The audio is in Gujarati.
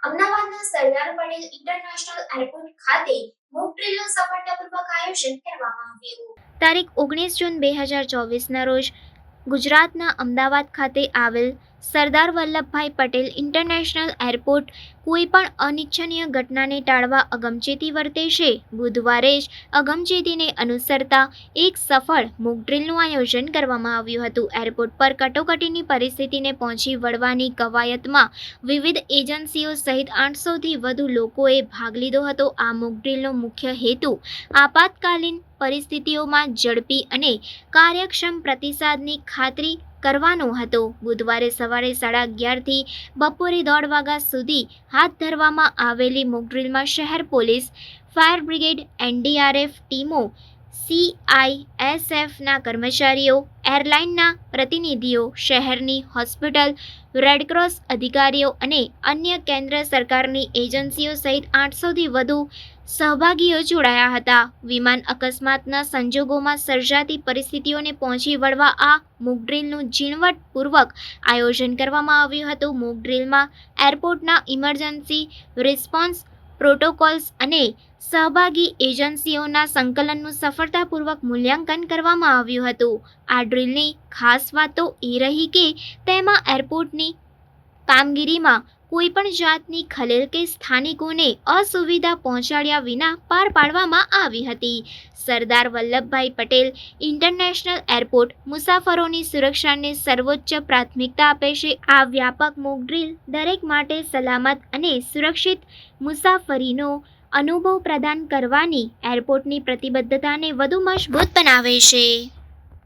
અમદાવાદના સરદાર પટેલ ઇન્ટરનેશનલ એરપોર્ટ ખાતે મોક ડ્રીલનું સફળતાપૂર્વક આયોજન કરવામાં આવ્યું. તારીખ 19 જૂન 2024ના રોજ ગુજરાતના અમદાવાદ ખાતે આવેલ સરદાર વલ્લભભાઈ પટેલ ઇન્ટરનેશનલ એરપોર્ટ કોઈપણ અનિચ્છનીય ઘટનાને ટાળવા અગમચેતી વર્તે છે. બુધવારે જ અગમચેતીને અનુસરતા એક સફળ મોક ડ્રીલનું આયોજન કરવામાં આવ્યું હતું. એરપોર્ટ પર કટોકટીની પરિસ્થિતિને પહોંચી વળવાની કવાયતમાં વિવિધ એજન્સીઓ સહિત 800થી વધુ લોકોએ ભાગ લીધો હતો. આ મોક ડ્રીલનો મુખ્ય હેતુ આપાતકાલીન પરિસ્થિતિઓમાં ઝડપી અને કાર્યક્ષમ પ્રતિસાદની ખાતરી કરવાનો હતો. બુધવારે સવારે 11:30થી બપોરે 1:30 વાગ્યા સુધી હાથ ધરવામાં આવેલી મોક ડ્રીલમાં શહેર પોલીસ, ફાયર બ્રિગેડ, એનડીઆરએફ ટીમો, સીઆઈએસએફના કર્મચારીઓ, એરલાઇનના પ્રતિનિધિઓ, શહેરની હોસ્પિટલ, રેડક્રોસ અધિકારીઓ અને અન્ય કેન્દ્ર સરકારની એજન્સીઓ સહિત 800થી વધુ સહભાગીઓ જોડાયા હતા. વિમાન અકસ્માતના સંજોગોમાં સર્જાતી પરિસ્થિતિઓને પહોંચી વળવા આ મોક ડ્રીલનું ઝીણવટપૂર્વક આયોજન કરવામાં આવ્યું હતું. મોક ડ્રીલમાં એરપોર્ટના ઇમરજન્સી રિસ્પોન્સ પ્રોટોકોલ્સ અને સહભાગી એજન્સીઓના સંકલનનું સફળતાપૂર્વક મૂલ્યાંકન કરવામાં આવ્યું હતું. આ ડ્રીલની ખાસ વાતો એ રહી કે તેમાં એરપોર્ટની કામગીરીમાં કોઈપણ જાતની ખલેલ કે સ્થાનિકોને અસુવિધા પહોંચાડ્યા વિના પાર પાડવામાં આવી હતી. સરદાર વલ્લભભાઈ પટેલ ઇન્ટરનેશનલ એરપોર્ટ મુસાફરોની સુરક્ષાને સર્વોચ્ચ પ્રાથમિકતા આપે છે. આ વ્યાપક મોક ડ્રીલ દરેક માટે સલામત અને સુરક્ષિત મુસાફરીનો અનુભવ પ્રદાન કરવાની એરપોર્ટની પ્રતિબદ્ધતાને વધુ મજબૂત બનાવે છે.